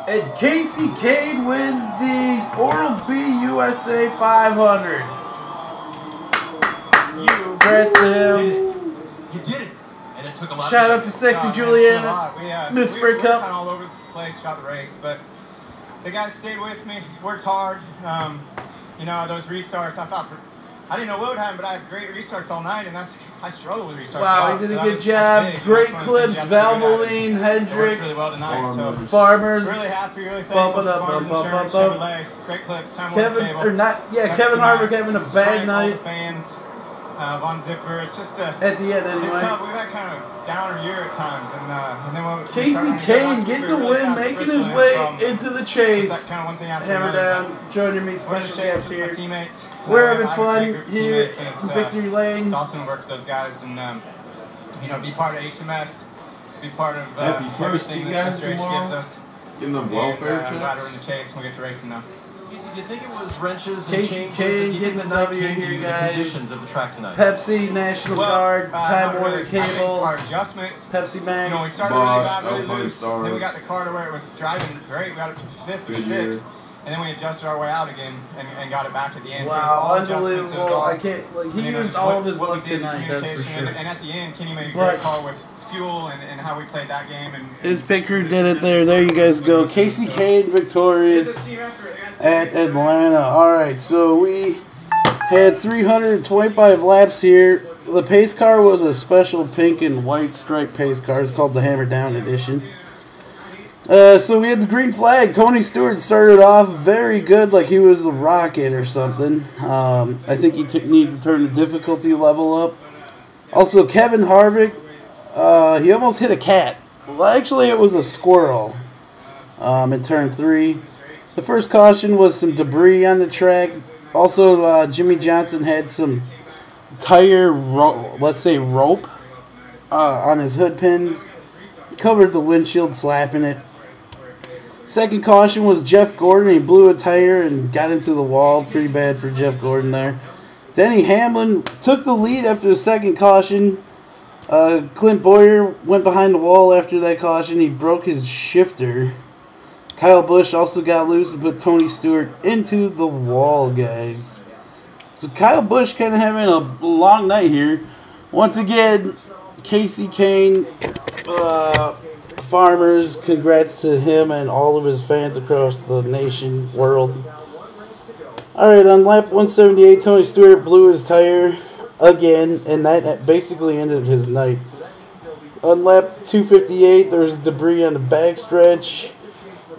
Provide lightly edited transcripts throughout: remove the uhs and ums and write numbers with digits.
And Kasey Kahne wins the Oral-B USA 500. Congrats to him. You did it. And it took a lot. Shout out to Sexy Juliana. Miss Spring Cup. We were kind of all over the place throughout the race, but the guys stayed with me, worked hard. You know, those restarts, I didn't know what would happen, but I had great restarts all night, and I struggled with restarts. Wow, he did a good job. Great clips, Valvoline, Hendrick, really well tonight, so Farmers. Really happy, really thankful to Farmers Insurance, Chevrolet. Great clips, time Kevin, or not, yeah, Kevin Harvick having a bad night. Fans, Von Zipper, it's just at the end anyway. It's tough. We've had kind of a downer year at times, and then when Kasey Kahne getting the win, making his way into the chase. Hammer down, joining me, special guest here. We're having fun here in Victory Lane. It's awesome to work with those guys and you know, be part of HMS, be part of happy first you guys this race gives us. Giving them welfare checks. I'm glad we're in the chase and we get to racing now. Kasey, do you think it was wrenches and Kasey changes? Kahne getting the W here, guys. Conditions of the track tonight. Pepsi, National Guard, Time Warner Cable, our adjustments. Pepsi Max. You know, we started really bad, really loose. Then we got the car to where it was driving great. We got it to 5th or 6th. And then we adjusted our way out again and got it back at the end. Wow, so unbelievable. I can't, like, he used all of his luck tonight, that's for sure. And at the end, Kenny made a great call with fuel and how we played that game. And his picture did it there. There you guys go. Kasey Kahne victorious at Atlanta. Alright, so we had 325 laps here. The pace car was a special pink and white striped pace car. It's called the Hammer Down Edition. So we had the green flag. Tony Stewart started off very good, like he was a rocket or something. I think he needed to turn the difficulty level up. Also, Kevin Harvick, he almost hit a cat. Well, actually, it was a squirrel in turn 3. The first caution was some debris on the track. Also, Jimmy Johnson had some tire, let's say rope, on his hood pins. Covered the windshield, slapping it. Second caution was Jeff Gordon. He blew a tire and got into the wall. Pretty bad for Jeff Gordon there. Denny Hamlin took the lead after the second caution. Clint Boyer went behind the wall after that caution. He broke his shifter. Kyle Busch also got loose and put Tony Stewart into the wall, guys. So Kyle Busch kind of having a long night here. Once again, Kasey Kahne, Farmers, congrats to him and all of his fans across the nation, world. Alright, on lap 178, Tony Stewart blew his tire again, and that basically ended his night. On lap 258, there was debris on the backstretch.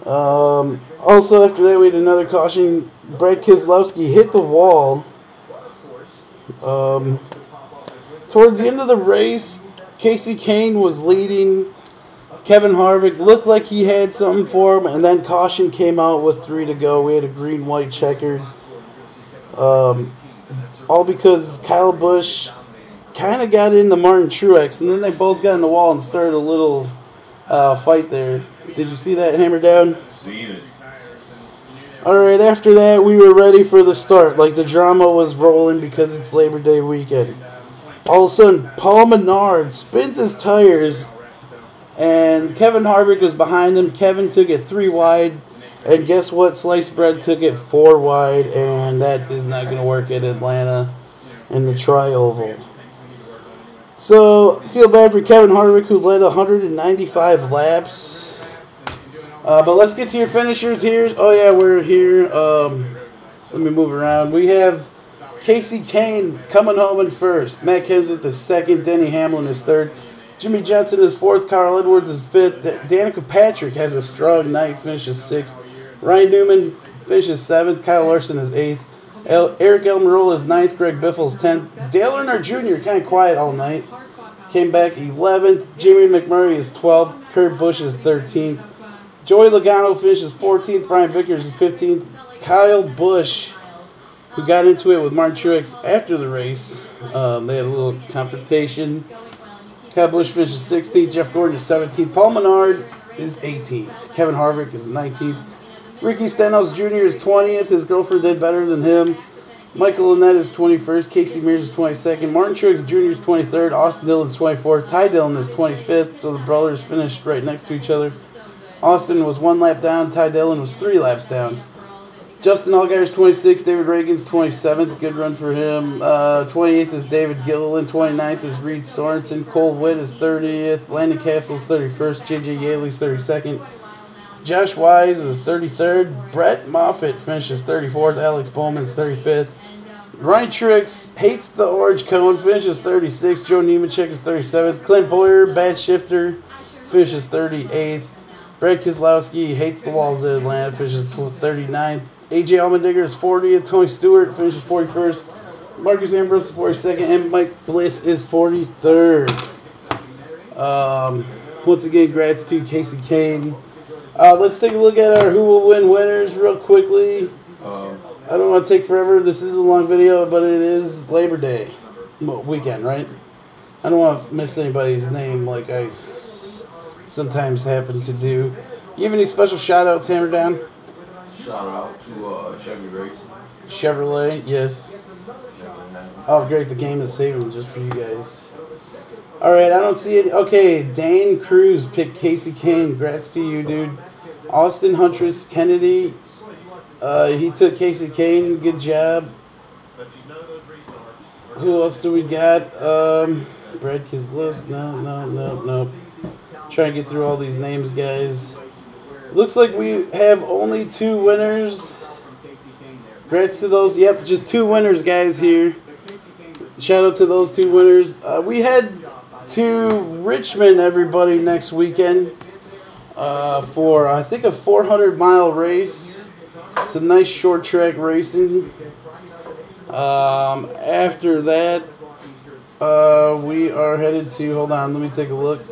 Also, after that, we had another caution. Brad Keselowski hit the wall. Towards the end of the race, Kasey Kahne was leading. Kevin Harvick looked like he had something for him, and then caution came out with 3 to go. We had a green-white checkered. All because Kyle Busch kind of got into Martin Truex, and then they both got in the wall and started a little fight there. Did you see that, Hammer Down? Seen it. Alright, after that, we were ready for the start. Like, the drama was rolling because it's Labor Day weekend. All of a sudden, Paul Menard spins his tires, and Kevin Harvick was behind him. Kevin took it 3 wide, and guess what? Sliced Bread took it 4 wide, and that is not going to work at Atlanta in the Tri-Oval. So, feel bad for Kevin Harvick, who led 195 laps. But let's get to your finishers here. Oh, yeah, we're here. Let me move around. We have Kasey Kahne coming home in first. Matt Kenseth is second. Denny Hamlin is third. Jimmy Johnson is fourth. Carl Edwards is fifth. Danica Patrick has a strong night, finishes sixth. Ryan Newman finishes seventh. Kyle Larson is eighth. Eric Almirola is ninth. Greg Biffle's 10th. Dale Earnhardt Jr. kind of quiet all night. Came back 11th. Jamie McMurray is 12th. Kurt Busch is 13th. Joey Logano finishes 14th. Brian Vickers is 15th. Kyle Busch, who got into it with Martin Truex after the race. They had a little confrontation. Kyle Busch finishes 16th. Jeff Gordon is 17th. Paul Menard is 18th. Kevin Harvick is 19th. Ricky Stenhouse Jr. is 20th. His girlfriend did better than him. Michael Annett is 21st. Casey Mears is 22nd. Martin Truex Jr. is 23rd. Austin Dillon is 24th. Ty Dillon is 25th. So the brothers finished right next to each other. Austin was 1 lap down. Ty Dillon was 3 laps down. Justin Allgaier's 26th. David Reagan's 27th. Good run for him. 28th is David Gilliland. 29th is Reed Sorensen. Cole Witt is 30th. Landon Castle's 31st. J.J. Yaley's 32nd. Josh Wise is 33rd. Brett Moffitt finishes 34th. Alex Bowman's 35th. Ryan Truex hates the orange cone, finishes 36th. Joe Nemechek is 37th. Clint Boyer, bad shifter, finishes 38th. Brad Keselowski hates the walls of Atlanta, finishes 39th. AJ Allmendinger is 40th. Tony Stewart finishes 41st. Marcus Ambrose is 42nd. And Mike Bliss is 43rd. Once again, congrats to Kasey Kahne. Let's take a look at our Who Will Win winners real quickly. I don't want to take forever. This is a long video, but it is Labor Day weekend, right? I don't want to miss anybody's name like I sometimes happen to do. You have any special shout-outs, Hammer Down? Shout out to Chevy Race. Chevrolet, yes. Oh, great. The game is saving just for you guys. All right, I don't see it. Okay, Dane Cruz picked Kasey Kahne. Congrats to you, dude. Austin Huntress Kennedy. He took Kasey Kahne. Good job. Who else do we got? Brad Keselowski. No. Trying to get through all these names, guys. Looks like we have only 2 winners. Congrats to those. Yep, just 2 winners, guys, here. Shout out to those 2 winners. We head to Richmond, everybody, next weekend for, I think, a 400-mile race. It's a nice short track racing. After that, we are headed to, hold on, let me take a look.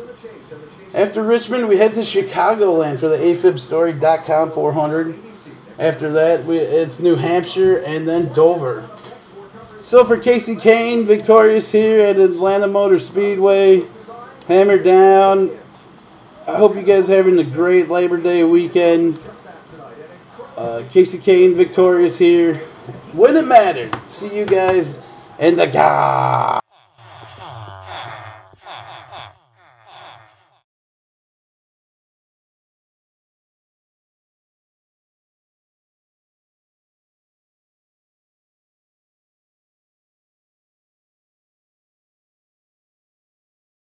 After Richmond, we head to Chicagoland for the AFibStory.com 400. After that, it's New Hampshire and then Dover. So for Kasey Kahne, victorious here at Atlanta Motor Speedway. Hammer down. I hope you guys are having a great Labor Day weekend. Kasey Kahne victorious here. When it mattered. See you guys in the car.